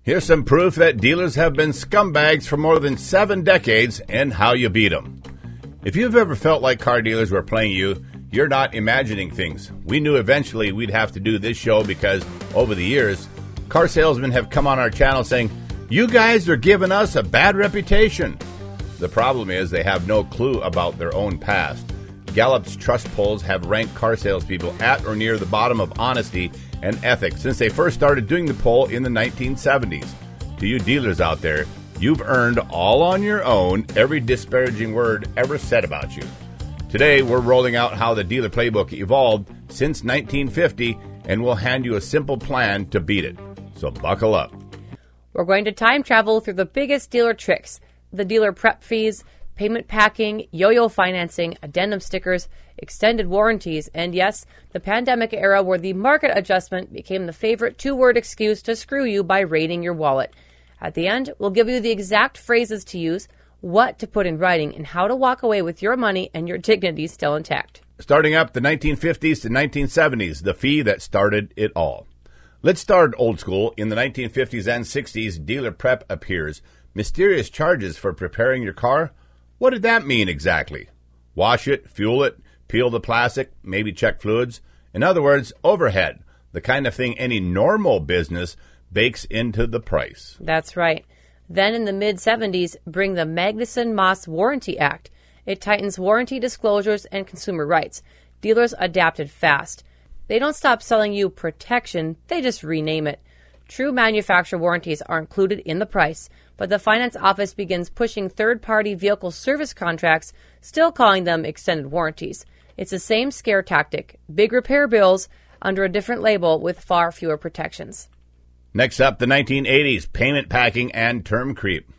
Here's some proof that dealers have been scumbags for more than 7 decades and how you beat them. If you've ever felt like car dealers were playing you, you're not imagining things. We knew eventually we'd have to do this show because, over the years, car salesmen have come on our channel saying, "You guys are giving us a bad reputation." The problem is they have no clue about their own past. Gallup's trust polls have ranked car salespeople at or near the bottom of honesty and ethics since they first started doing the poll in the 1970s. To you dealers out there, you've earned all on your own every disparaging word ever said about you. Today, we're rolling out how the dealer playbook evolved since 1950, and we'll hand you a simple plan to beat it. So buckle up. We're going to time travel through the biggest dealer tricks: the dealer prep fees, payment packing, yo-yo financing, addendum stickers, extended warranties, and yes, the pandemic era where the market adjustment became the favorite 2-word excuse to screw you by raiding your wallet. At the end, we'll give you the exact phrases to use, what to put in writing, and how to walk away with your money and your dignity still intact. Starting up the 1950s to 1970s, the fee that started it all. Let's start old school. In the 1950s and 60s, dealer prep appears. Mysterious charges for preparing your car? What did that mean exactly? Wash it, fuel it, peel the plastic, maybe check fluids? In other words, overhead, the kind of thing any normal business bakes into the price. That's right. Then in the mid-70s, bring the Magnuson-Moss Warranty Act. It tightens warranty disclosures and consumer rights. Dealers adapted fast. They don't stop selling you protection, they just rename it. True manufacturer warranties are included in the price, but the finance office begins pushing third-party vehicle service contracts, still calling them extended warranties. It's the same scare tactic: big repair bills under a different label with far fewer protections. Next up, the 1980s, payment packing and term creep.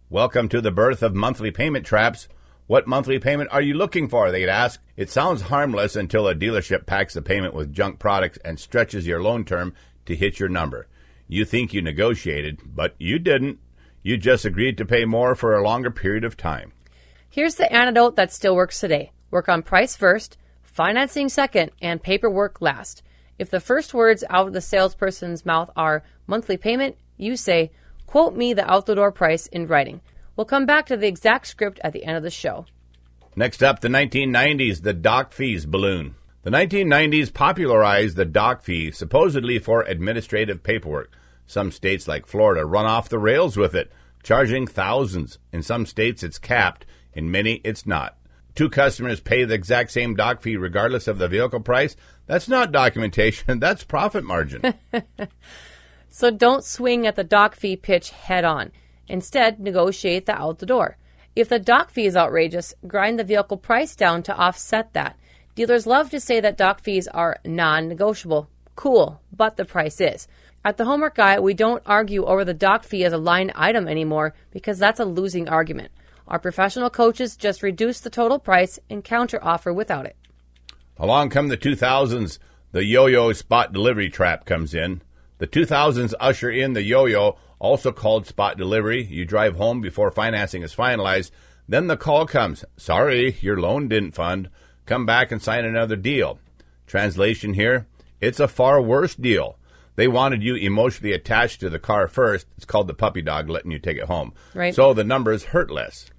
Welcome to the birth of monthly payment traps. What monthly payment are you looking for, they'd ask. It sounds harmless until a dealership packs the payment with junk products and stretches your loan term to hit your number. You think you negotiated, but you didn't. You just agreed to pay more for a longer period of time. Here's the antidote that still works today. Work on price first, financing second, and paperwork last. If the first words out of the salesperson's mouth are monthly payment, you say, "Quote me the out-the-door price in writing." We'll come back to the exact script at the end of the show. Next up, the 1990s, the doc fees balloon. The 1990s popularized the doc fee, supposedly for administrative paperwork. Some states like Florida run off the rails with it, charging thousands. In some states it's capped, in many it's not. 2 customers pay the exact same doc fee regardless of the vehicle price. That's not documentation, that's profit margin. So don't swing at the doc fee pitch head on. Instead, negotiate the out the door. If the doc fee is outrageous, grind the vehicle price down to offset that. Dealers love to say that doc fees are non-negotiable. Cool, but the price is. At the Homework Guy, we don't argue over the doc fee as a line item anymore because that's a losing argument. Our professional coaches just reduce the total price and counter-offer without it. Along come the 2000s. The yo-yo spot delivery trap comes in. The 2000s usher in the yo-yo, also called spot delivery. You drive home before financing is finalized. Then the call comes. Sorry, your loan didn't fund. Come back and sign another deal. Translation here, it's a far worse deal. They wanted you emotionally attached to the car first. It's called the puppy dog, letting you take it home. Right. So the numbers hurt less.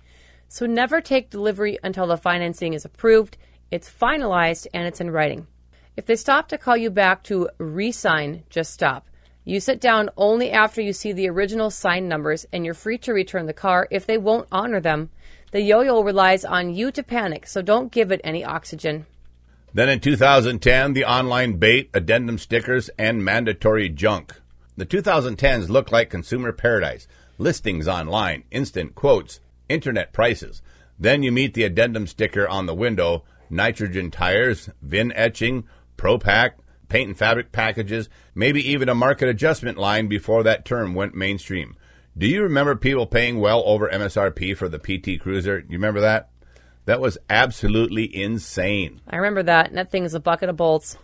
So never take delivery until the financing is approved, it's finalized, and it's in writing. If they stop to call you back to re-sign, just stop. You sit down only after you see the original signed numbers, and you're free to return the car if they won't honor them. The yo-yo relies on you to panic, so don't give it any oxygen. Then in 2010, the online bait, addendum stickers, and mandatory junk. The 2010s look like consumer paradise. Listings online, instant quotes, internet prices. Then you meet the addendum sticker on the window, nitrogen tires, VIN etching, Pro-Pack, paint and fabric packages, maybe even a market adjustment line before that term went mainstream. Do you remember people paying well over MSRP for the PT Cruiser? You remember that? That was absolutely insane. I remember that, and that thing is a bucket of bolts.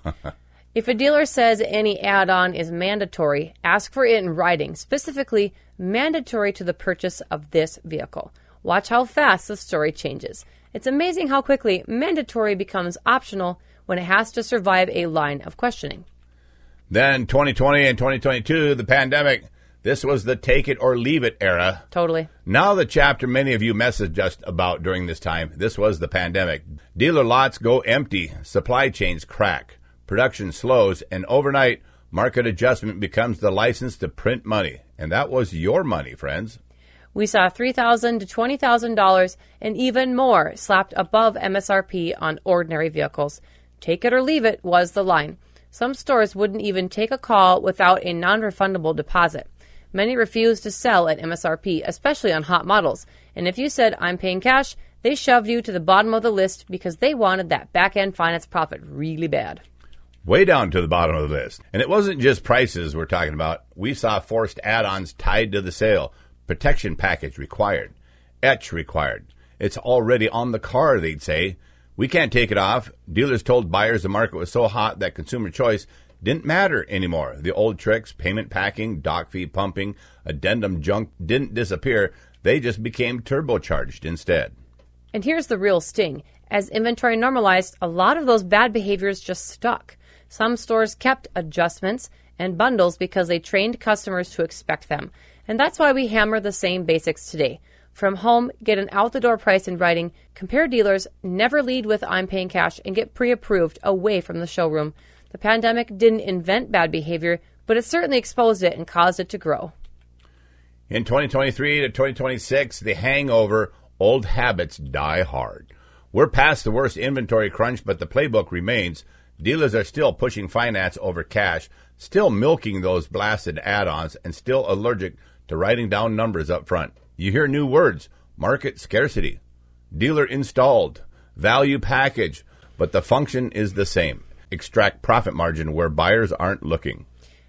If a dealer says any add-on is mandatory, ask for it in writing, specifically mandatory to the purchase of this vehicle. Watch how fast the story changes. It's amazing how quickly mandatory becomes optional when it has to survive a line of questioning. Then 2020 and 2022, the pandemic, This was the take it or leave it era. Totally. Now the chapter many of you messaged us about during this time. This was the pandemic. Dealer lots go empty. Supply chains crack. Production slows. And overnight, market adjustment becomes the license to print money. And that was your money, friends. We saw $3,000 to $20,000 and even more slapped above MSRP on ordinary vehicles. Take it or leave it was the line. Some stores wouldn't even take a call without a non-refundable deposit. Many refused to sell at MSRP, especially on hot models. And if you said, I'm paying cash, they shoved you to the bottom of the list because they wanted that back-end finance profit really bad. Way down to the bottom of the list. And it wasn't just prices we're talking about. We saw forced add-ons tied to the sale. Protection package required. Etch required. It's already on the car, they'd say. We can't take it off. Dealers told buyers the market was so hot that consumer choice didn't matter anymore. The old tricks, payment packing, doc fee pumping, addendum junk didn't disappear. They just became turbocharged instead. And here's the real sting. As inventory normalized, a lot of those bad behaviors just stuck. Some stores kept adjustments and bundles because they trained customers to expect them. And that's why we hammer the same basics today. From home, get an out-the-door price in writing, compare dealers, never lead with I'm paying cash, and get pre-approved away from the showroom. The pandemic didn't invent bad behavior, but it certainly exposed it and caused it to grow. In 2023 to 2026, the hangover, old habits die hard. We're past the worst inventory crunch, but the playbook remains. Dealers are still pushing finance over cash, still milking those blasted add-ons, and still allergic to writing down numbers up front. You hear new words, market scarcity, dealer installed, value package, but the function is the same. Extract profit margin where buyers aren't looking.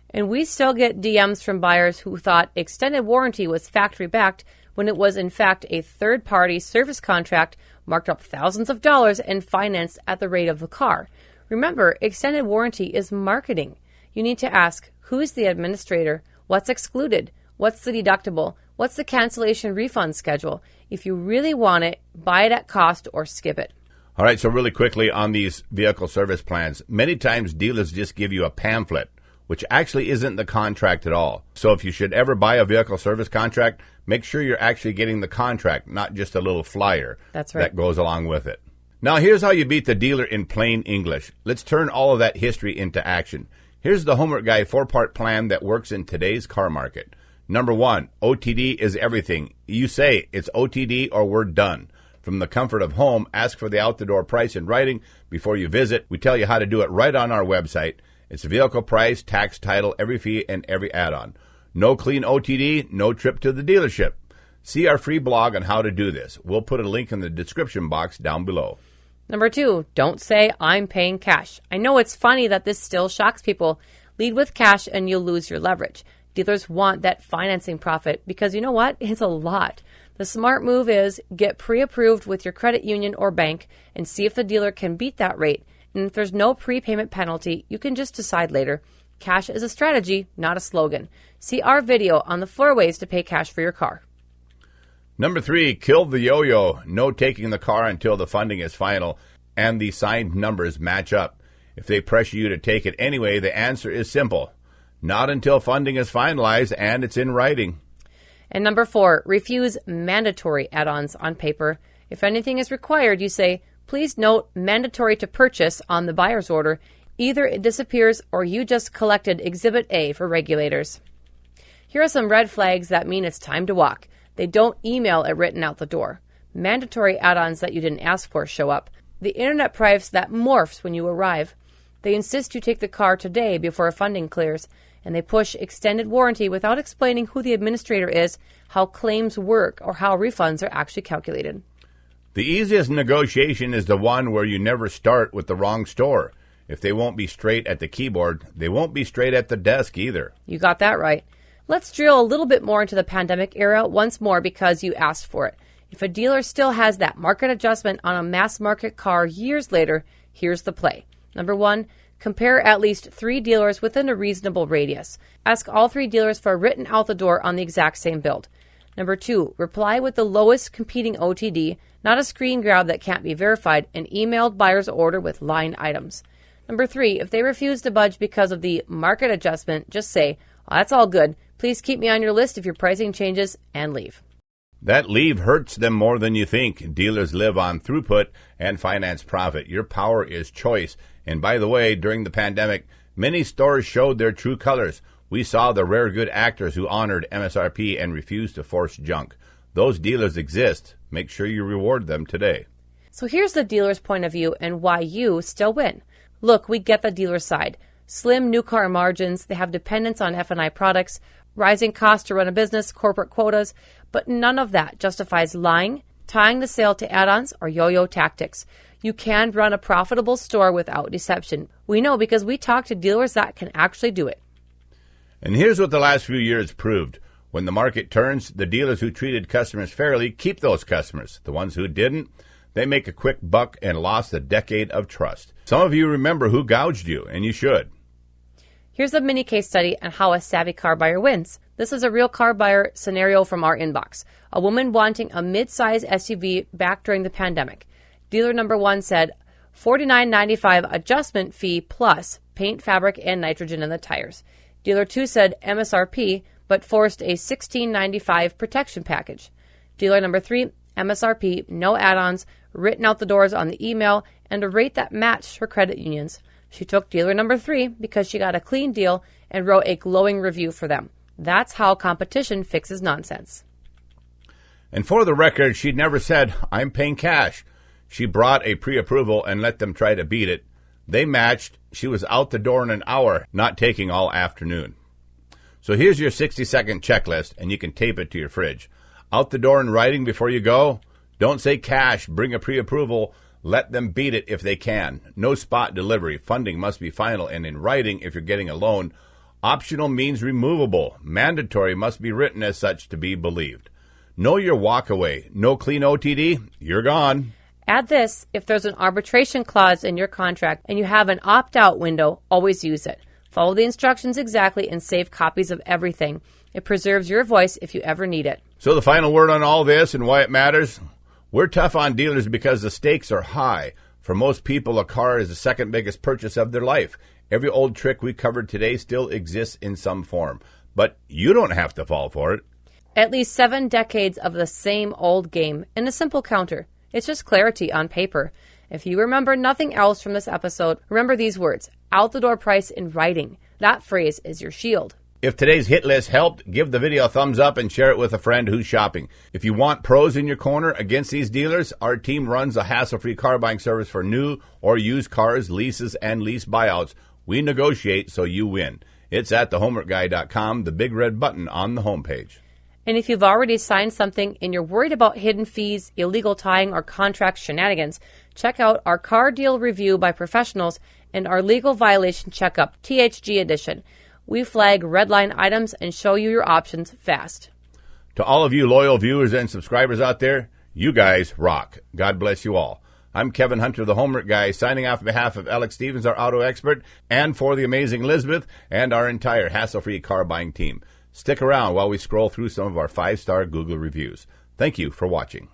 And we still get DMs from buyers who thought extended warranty was factory-backed when it was in fact a third-party service contract marked up thousands of dollars and financed at the rate of the car. Remember, extended warranty is marketing. You need to ask, who's the administrator? What's excluded? What's the deductible? What's the cancellation refund schedule? If you really want it, buy it at cost or skip it. All right, so really quickly on these vehicle service plans, many times dealers just give you a pamphlet, which actually isn't the contract at all. So if you should ever buy a vehicle service contract, make sure you're actually getting the contract, not just a little flyer. That's right. That goes along with it. Now, here's how you beat the dealer in plain English. Let's turn all of that history into action. Here's the Homework Guy 4-part plan that works in today's car market. Number 1, OTD is everything. You say it's OTD or we're done. From the comfort of home, ask for the out-the-door price in writing before you visit. We tell you how to do it right on our website. It's vehicle price, tax, title, every fee, and every add-on. No clean OTD, no trip to the dealership. See our free blog on how to do this. We'll put a link in the description box down below. Number 2, don't say I'm paying cash. I know it's funny that this still shocks people. Lead with cash and you'll lose your leverage. Dealers want that financing profit because you know what? It's a lot. The smart move is get pre-approved with your credit union or bank and see if the dealer can beat that rate. And if there's no prepayment penalty, you can just decide later. Cash is a strategy, not a slogan. See our video on the 4 ways to pay cash for your car. Number 3, kill the yo-yo. No taking the car until the funding is final and the signed numbers match up. If they pressure you to take it anyway, the answer is simple. Not until funding is finalized and it's in writing. And number 4, refuse mandatory add-ons on paper. If anything is required, you say, please note mandatory to purchase on the buyer's order. Either it disappears or you just collected Exhibit A for regulators. Here are some red flags that mean it's time to walk. They don't email it written out the door. Mandatory add-ons that you didn't ask for show up. The internet price that morphs when you arrive. They insist you take the car today before funding clears. And they push extended warranty without explaining who the administrator is, how claims work, or how refunds are actually calculated. The easiest negotiation is the one where you never start with the wrong store. If they won't be straight at the keyboard, they won't be straight at the desk either. You got that right. Let's drill a little bit more into the pandemic era once more because you asked for it. If a dealer still has that market adjustment on a mass market car years later, here's the play. Number 1, compare at least 3 dealers within a reasonable radius. Ask all 3 dealers for a written out the door on the exact same build. Number 2, reply with the lowest competing OTD, not a screen grab that can't be verified, and emailed buyer's order with line items. Number 3, if they refuse to budge because of the market adjustment, just say, oh, that's all good. Please keep me on your list if your pricing changes, and leave. That leave hurts them more than you think. Dealers live on throughput and finance profit. Your power is choice. And by the way, during the pandemic, many stores showed their true colors. We saw the rare good actors who honored MSRP and refused to force junk. Those dealers exist. Make sure you reward them today. So here's the dealer's point of view and why you still win. Look, we get the dealer's side. Slim new car margins, they have dependence on F&I products, rising costs to run a business, corporate quotas, but none of that justifies lying, tying the sale to add-ons, or yo-yo tactics. You can run a profitable store without deception. We know because we talk to dealers that can actually do it. And here's what the last few years proved. When the market turns, the dealers who treated customers fairly keep those customers. The ones who didn't, they make a quick buck and lost a decade of trust. Some of you remember who gouged you, and you should. Here's a mini case study on how a savvy car buyer wins. This is a real car buyer scenario from our inbox. A woman wanting a mid-size SUV back during the pandemic. Dealer number 1 said $49.95 adjustment fee plus paint, fabric, and nitrogen in the tires. Dealer 2 said MSRP, but forced a $16.95 protection package. Dealer number 3, MSRP, no add-ons, written out the doors on the email, and a rate that matched her credit union's. She took dealer number 3 because she got a clean deal and wrote a glowing review for them. That's how competition fixes nonsense. And for the record, she never said, I'm paying cash. She brought a pre-approval and let them try to beat it. They matched. She was out the door in an hour, not taking all afternoon. So here's your 60-second checklist, and you can tape it to your fridge. Out the door in writing before you go. Don't say cash. Bring a pre-approval. Let them beat it if they can. No spot delivery. Funding must be final and in writing if you're getting a loan. Optional means removable. Mandatory must be written as such to be believed. Know your walkaway. No clean OTD. You're gone. Add this, if there's an arbitration clause in your contract and you have an opt-out window, always use it. Follow the instructions exactly and save copies of everything. It preserves your voice if you ever need it. So the final word on all this and why it matters? We're tough on dealers because the stakes are high. For most people, a car is the second biggest purchase of their life. Every old trick we covered today still exists in some form. But you don't have to fall for it. At least 7 decades of the same old game in a simple counter. It's just clarity on paper. If you remember nothing else from this episode, remember these words. Out the door price in writing. That phrase is your shield. If today's hit list helped, give the video a thumbs up and share it with a friend who's shopping. If you want pros in your corner against these dealers, our team runs a hassle-free car buying service for new or used cars, leases, and lease buyouts. We negotiate so you win. It's at thehomeworkguy.com, the big red button on the homepage. And if you've already signed something and you're worried about hidden fees, illegal tying, or contract shenanigans, check out our car deal review by professionals and our legal violation checkup, THG edition. We flag red line items and show you your options fast. To all of you loyal viewers and subscribers out there, you guys rock. God bless you all. I'm Kevin Hunter, the Homework Guy, signing off on behalf of Alex Stevens, our auto expert, and for the amazing Elizabeth and our entire hassle-free car buying team. Stick around while we scroll through some of our 5-star Google reviews. Thank you for watching.